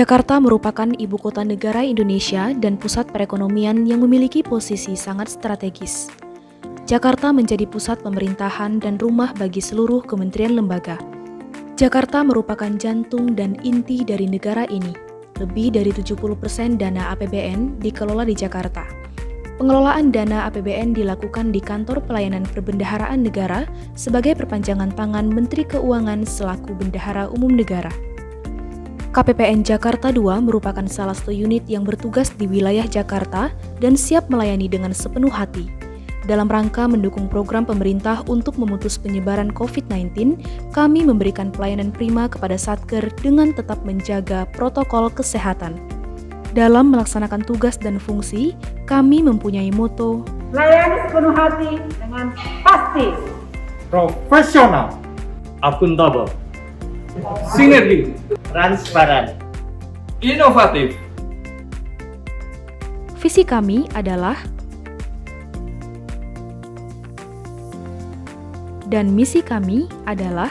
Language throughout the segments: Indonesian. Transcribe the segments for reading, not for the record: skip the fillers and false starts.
Jakarta merupakan ibu kota negara Indonesia dan pusat perekonomian yang memiliki posisi sangat strategis. Jakarta menjadi pusat pemerintahan dan rumah bagi seluruh kementerian lembaga. Jakarta merupakan jantung dan inti dari negara ini. Lebih dari 70% dana APBN dikelola di Jakarta. Pengelolaan dana APBN dilakukan di Kantor Pelayanan Perbendaharaan Negara sebagai perpanjangan tangan Menteri Keuangan selaku Bendahara Umum Negara. KPPN Jakarta II merupakan salah satu unit yang bertugas di wilayah Jakarta dan siap melayani dengan sepenuh hati. Dalam rangka mendukung program pemerintah untuk memutus penyebaran COVID-19, kami memberikan pelayanan prima kepada Satker dengan tetap menjaga protokol kesehatan. Dalam melaksanakan tugas dan fungsi, kami mempunyai moto, layani sepenuh hati dengan pasti, profesional, akuntabel, sinergi, transparan, inovatif. Visi kami adalah dan misi kami adalah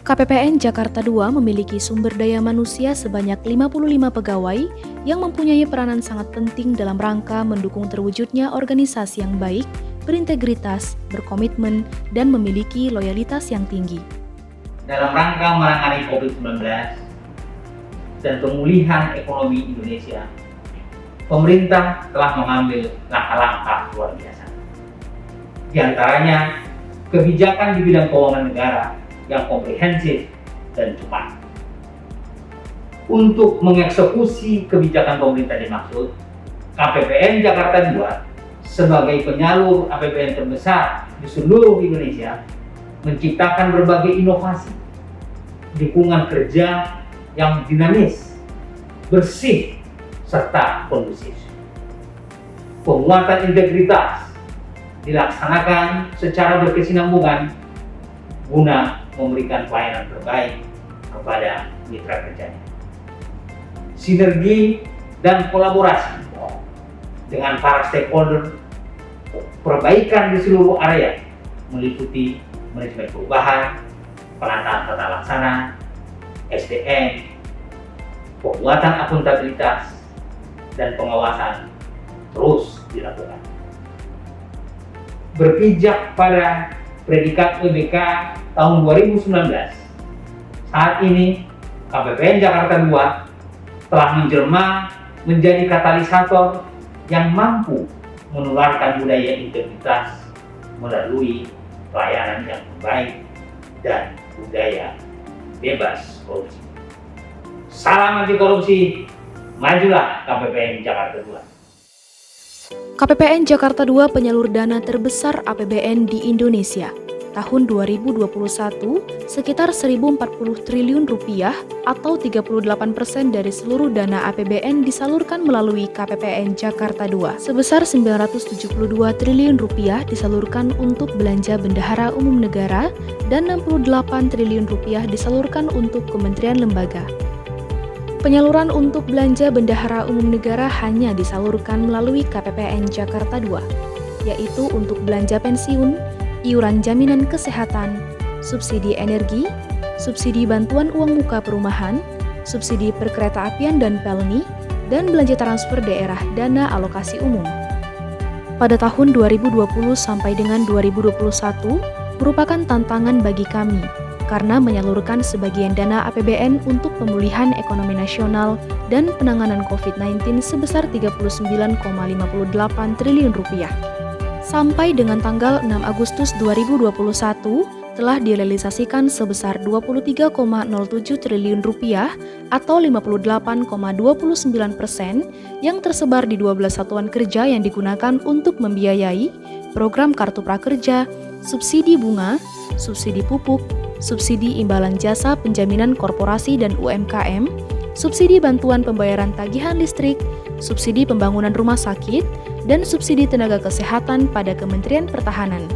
KPPN Jakarta II memiliki sumber daya manusia sebanyak 55 pegawai yang mempunyai peranan sangat penting dalam rangka mendukung terwujudnya organisasi yang baik, berintegritas, berkomitmen, dan memiliki loyalitas yang tinggi. dalam rangka menangani COVID-19 dan pemulihan ekonomi Indonesia, pemerintah telah mengambil langkah-langkah luar biasa. Di antaranya, kebijakan di bidang keuangan negara yang komprehensif dan cepat. Untuk mengeksekusi kebijakan pemerintah dimaksud, KPPN Jakarta II sebagai penyalur APBN terbesar di seluruh Indonesia menciptakan berbagai inovasi, dukungan kerja yang dinamis, bersih, serta kondusif. Penguatan integritas dilaksanakan secara berkesinambungan guna memberikan pelayanan terbaik kepada mitra kerjanya. Sinergi dan kolaborasi dengan para stakeholder, perbaikan di seluruh area meliputi manajemen perubahan, penataan tata laksana, SDM, penguatan akuntabilitas, dan pengawasan terus dilakukan. Berpijak pada predikat UBK tahun 2019, saat ini KPPN Jakarta II telah menjelma menjadi katalisator yang mampu menularkan budaya integritas melalui pelayanan yang baik dan budaya bebas korupsi. Salam anti korupsi, majulah KPPN Jakarta II. KPPN Jakarta II penyalur dana terbesar APBN di Indonesia. Tahun 2021, sekitar 1.040 triliun rupiah atau 38% dari seluruh dana APBN disalurkan melalui KPPN Jakarta II. Sebesar 972 triliun rupiah disalurkan untuk belanja bendahara umum negara dan 68 triliun rupiah disalurkan untuk kementerian lembaga. Penyaluran untuk belanja bendahara umum negara hanya disalurkan melalui KPPN Jakarta II, yaitu untuk belanja pensiun, iuran jaminan kesehatan, subsidi energi, subsidi bantuan uang muka perumahan, subsidi perkeretaapian dan pelni, dan belanja transfer daerah dana alokasi umum. Pada tahun 2020 sampai dengan 2021 merupakan tantangan bagi kami karena menyalurkan sebagian dana APBN untuk pemulihan ekonomi nasional dan penanganan COVID-19 sebesar 39,58 triliun rupiah. Sampai dengan tanggal 6 Agustus 2021 telah direalisasikan sebesar 23,07 triliun rupiah atau 58,29% yang tersebar di 12 satuan kerja yang digunakan untuk membiayai program Kartu Prakerja, subsidi bunga, subsidi pupuk, subsidi imbalan jasa penjaminan korporasi dan UMKM, subsidi bantuan pembayaran tagihan listrik, subsidi pembangunan rumah sakit, dan subsidi tenaga kesehatan pada Kementerian Pertahanan.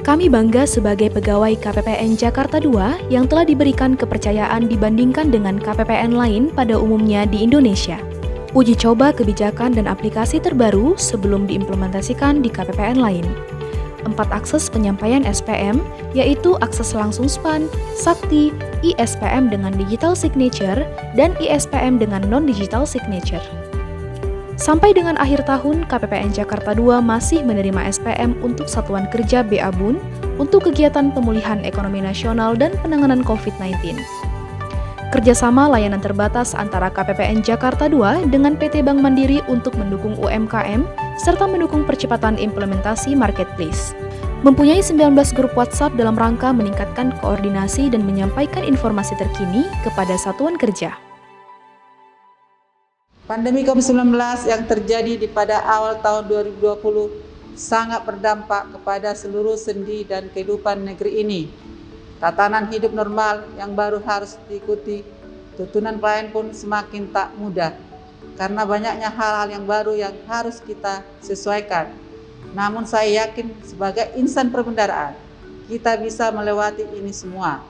Kami bangga sebagai pegawai KPPN Jakarta II yang telah diberikan kepercayaan dibandingkan dengan KPPN lain pada umumnya di Indonesia. Uji coba kebijakan dan aplikasi terbaru sebelum diimplementasikan di KPPN lain. 4 akses penyampaian SPM, yaitu akses langsung SPAN, Sakti, ISPM dengan digital signature, dan ISPM dengan non-digital signature. Sampai dengan akhir tahun, KPPN Jakarta II masih menerima SPM untuk Satuan Kerja BA Bun untuk kegiatan pemulihan ekonomi nasional dan penanganan COVID-19. Kerjasama layanan terbatas antara KPPN Jakarta II dengan PT Bank Mandiri untuk mendukung UMKM serta mendukung percepatan implementasi marketplace. Mempunyai 19 grup WhatsApp dalam rangka meningkatkan koordinasi dan menyampaikan informasi terkini kepada satuan kerja. Pandemi COVID-19 yang terjadi pada awal tahun 2020 sangat berdampak kepada seluruh sendi dan kehidupan negeri ini. Tatanan hidup normal yang baru harus diikuti, tuntunan pelayan pun semakin tak mudah, karena banyaknya hal-hal yang baru yang harus kita sesuaikan. Namun saya yakin sebagai insan perbendaharaan, kita bisa melewati ini semua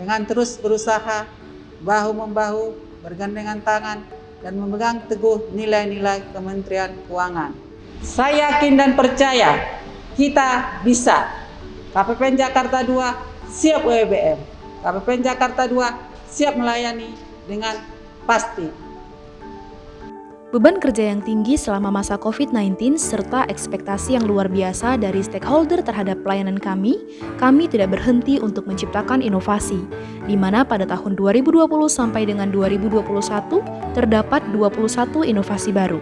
dengan terus berusaha, bahu-membahu, bergandengan tangan, dan memegang teguh nilai-nilai Kementerian Keuangan. Saya yakin dan percaya kita bisa. KPPN Jakarta II siap WBM. KPPN Jakarta II siap melayani dengan pasti. Beban kerja yang tinggi selama masa COVID-19 serta ekspektasi yang luar biasa dari stakeholder terhadap pelayanan kami tidak berhenti untuk menciptakan inovasi, di mana pada tahun 2020 sampai dengan 2021 terdapat 21 inovasi baru.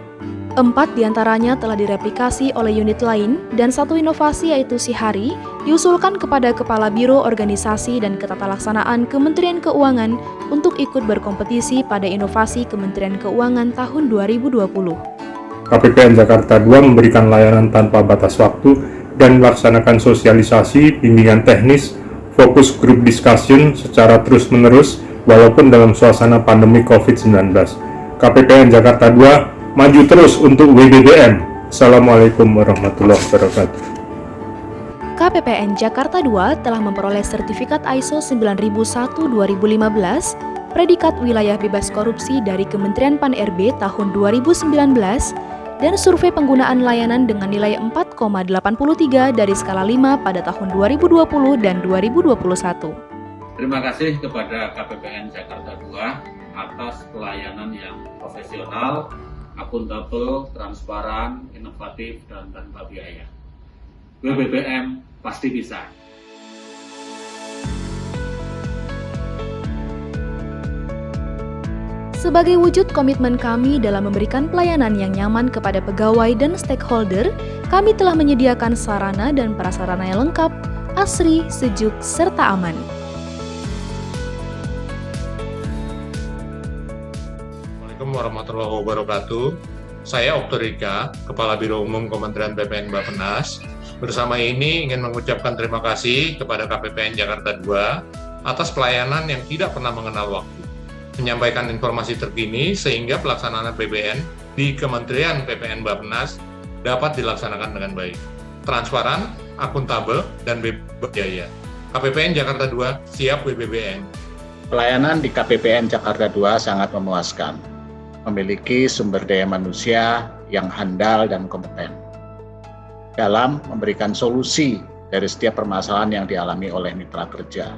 4 diantaranya telah direplikasi oleh unit lain dan 1 inovasi yaitu Sihari diusulkan kepada Kepala Biro Organisasi dan Ketatalaksanaan Kementerian Keuangan untuk ikut berkompetisi pada inovasi Kementerian Keuangan tahun 2020. KPPN Jakarta II memberikan layanan tanpa batas waktu dan melaksanakan sosialisasi, bimbingan teknis, fokus group discussion secara terus-menerus walaupun dalam suasana pandemi COVID-19. KPPN Jakarta II maju terus untuk WBBM. Assalamualaikum warahmatullahi wabarakatuh. KPPN Jakarta II telah memperoleh sertifikat ISO 9001-2015, predikat wilayah bebas korupsi dari Kementerian Pan-RB tahun 2019, dan survei penggunaan layanan dengan nilai 4,83 dari skala 5 pada tahun 2020 dan 2021. Terima kasih kepada KPPN Jakarta II atas pelayanan yang profesional, akuntabel, transparan, inovatif, dan tanpa biaya. WBBM pasti bisa. Sebagai wujud komitmen kami dalam memberikan pelayanan yang nyaman kepada pegawai dan stakeholder, kami telah menyediakan sarana dan prasarana yang lengkap, asri, sejuk, serta aman. Assalamualaikum warahmatullahi wabarakatuh. Saya Oktorika, Kepala Biro Umum Kementerian PPN Bappenas. Bersama ini ingin mengucapkan terima kasih kepada KPPN Jakarta II atas pelayanan yang tidak pernah mengenal waktu, menyampaikan informasi terkini sehingga pelaksanaan APBN di Kementerian PPN Bappenas dapat dilaksanakan dengan baik, transparan, akuntabel, dan bebas biaya. KPPN Jakarta II siap WBBN. Pelayanan di KPPN Jakarta II sangat memuaskan, memiliki sumber daya manusia yang handal dan kompeten dalam memberikan solusi dari setiap permasalahan yang dialami oleh mitra kerja,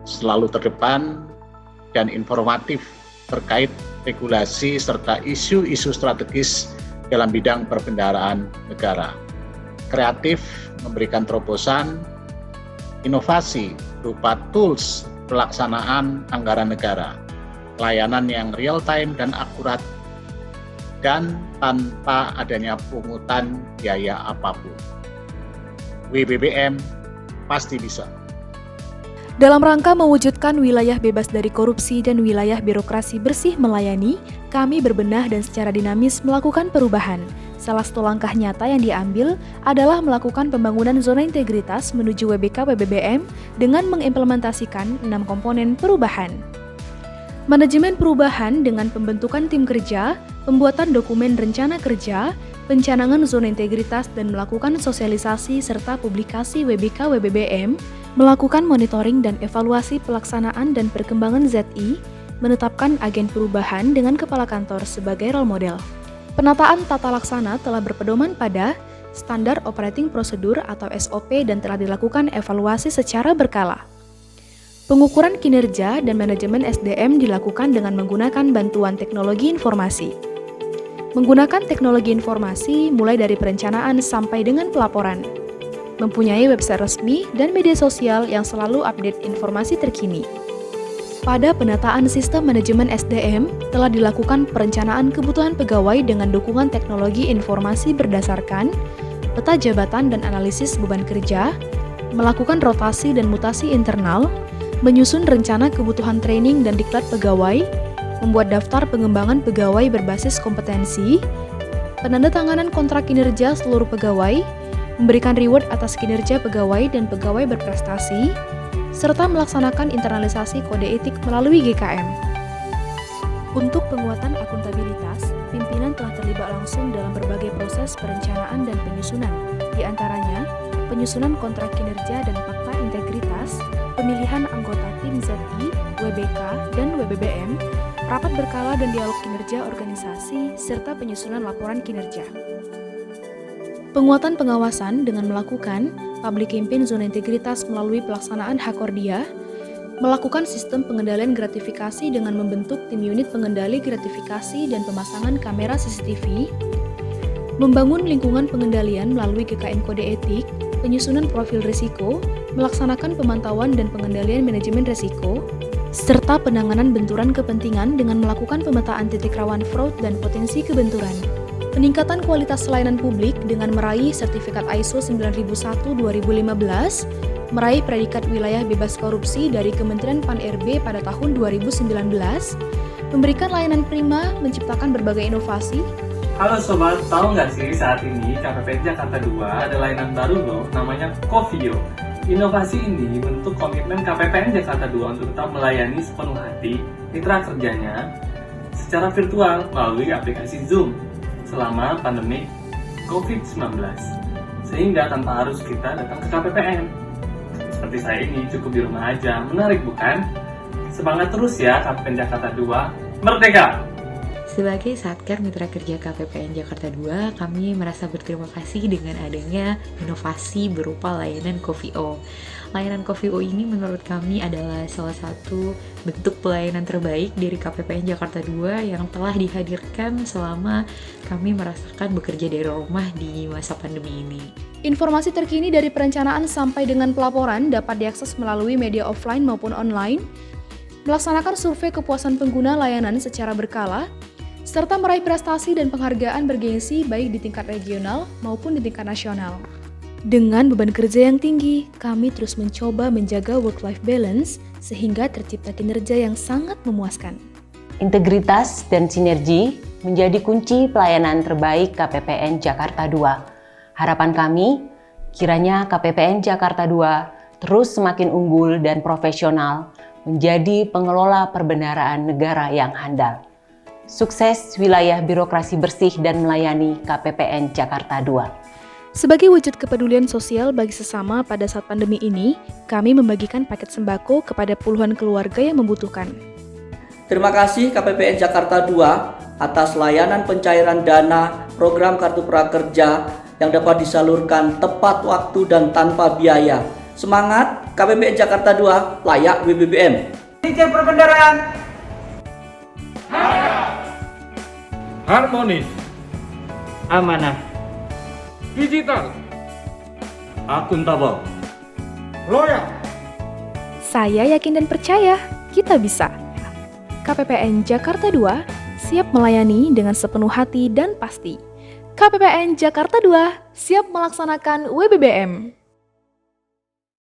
selalu terdepan dan informatif terkait regulasi serta isu-isu strategis dalam bidang perbendaharaan negara. Kreatif memberikan terobosan inovasi berupa tools pelaksanaan anggaran negara, layanan yang real time dan akurat, dan tanpa adanya pungutan biaya apapun. WBBM pasti bisa. Dalam rangka mewujudkan wilayah bebas dari korupsi dan wilayah birokrasi bersih melayani, kami berbenah dan secara dinamis melakukan perubahan. Salah satu langkah nyata yang diambil adalah melakukan pembangunan zona integritas menuju WBK WBBM dengan mengimplementasikan 6 komponen perubahan. Manajemen perubahan dengan pembentukan tim kerja, pembuatan dokumen rencana kerja, pencanangan zona integritas dan melakukan sosialisasi serta publikasi WBK WBBM, melakukan monitoring dan evaluasi pelaksanaan dan perkembangan ZI, menetapkan agen perubahan dengan kepala kantor sebagai role model. Penataan tata laksana telah berpedoman pada standar operating procedure atau SOP dan telah dilakukan evaluasi secara berkala. Pengukuran kinerja dan manajemen SDM dilakukan dengan menggunakan bantuan teknologi informasi. Menggunakan teknologi informasi mulai dari perencanaan sampai dengan pelaporan. Mempunyai website resmi dan media sosial yang selalu update informasi terkini. Pada penataan sistem manajemen SDM, telah dilakukan perencanaan kebutuhan pegawai dengan dukungan teknologi informasi berdasarkan peta jabatan dan analisis beban kerja, melakukan rotasi dan mutasi internal, menyusun rencana kebutuhan training dan diklat pegawai, membuat daftar pengembangan pegawai berbasis kompetensi, penandatanganan kontrak kinerja seluruh pegawai, memberikan reward atas kinerja pegawai dan pegawai berprestasi, serta melaksanakan internalisasi kode etik melalui GKM. Untuk penguatan akuntabilitas, pimpinan telah terlibat langsung dalam berbagai proses perencanaan dan penyusunan, di antaranya penyusunan kontrak kinerja dan fakta integritas, pemilihan anggota tim ZI, WBK, dan WBBM, rapat berkala dan dialog kinerja organisasi, serta penyusunan laporan kinerja. Penguatan pengawasan dengan melakukan public campaign zona integritas melalui pelaksanaan Hakordia, melakukan sistem pengendalian gratifikasi dengan membentuk tim unit pengendali gratifikasi dan pemasangan kamera CCTV, membangun lingkungan pengendalian melalui GKM kode etik, penyusunan profil risiko, melaksanakan pemantauan dan pengendalian manajemen risiko, serta penanganan benturan kepentingan dengan melakukan pemetaan titik rawan fraud dan potensi kebenturan. Peningkatan kualitas layanan publik dengan meraih sertifikat ISO 9001-2015, meraih predikat wilayah bebas korupsi dari Kementerian Pan-RB pada tahun 2019, memberikan layanan prima, menciptakan berbagai inovasi. Halo sobat, tahu nggak sih saat ini KPPN Jakarta 2 ada layanan baru loh, namanya Covio. Inovasi ini bentuk komitmen KPPN Jakarta 2 untuk tetap melayani sepenuh hati mitra kerjanya secara virtual melalui aplikasi Zoom selama pandemi COVID-19, sehingga tanpa harus kita datang ke KPPN. Seperti saya ini cukup di rumah aja, menarik bukan? Semangat terus ya KPPN Jakarta 2, merdeka! Sebagai Satker Mitra Kerja KPPN Jakarta 2, kami merasa berterima kasih dengan adanya inovasi berupa layanan Covio. Layanan Covio ini menurut kami adalah salah satu bentuk pelayanan terbaik dari KPPN Jakarta 2 yang telah dihadirkan selama kami merasakan bekerja dari rumah di masa pandemi ini. Informasi terkini dari perencanaan sampai dengan pelaporan dapat diakses melalui media offline maupun online, melaksanakan survei kepuasan pengguna layanan secara berkala, serta meraih prestasi dan penghargaan bergengsi baik di tingkat regional maupun di tingkat nasional. Dengan beban kerja yang tinggi, kami terus mencoba menjaga work-life balance sehingga tercipta kinerja yang sangat memuaskan. Integritas dan sinergi menjadi kunci pelayanan terbaik KPPN Jakarta 2. Harapan kami, kiranya KPPN Jakarta 2 terus semakin unggul dan profesional menjadi pengelola perbendaharaan negara yang handal. Sukses wilayah birokrasi bersih dan melayani KPPN Jakarta 2. Sebagai wujud kepedulian sosial bagi sesama pada saat pandemi ini, kami membagikan paket sembako kepada puluhan keluarga yang membutuhkan. Terima kasih KPPN Jakarta 2 atas layanan pencairan dana program Kartu Prakerja yang dapat disalurkan tepat waktu dan tanpa biaya. Semangat KPPN Jakarta 2 layak WBBM. Dirjen Perbendaharaan. Harmonis, Amanah, digital, akuntabel, loyal. Saya yakin dan percaya, kita bisa. KPPN Jakarta 2 siap melayani dengan sepenuh hati dan pasti. KPPN Jakarta 2 siap melaksanakan WBBM.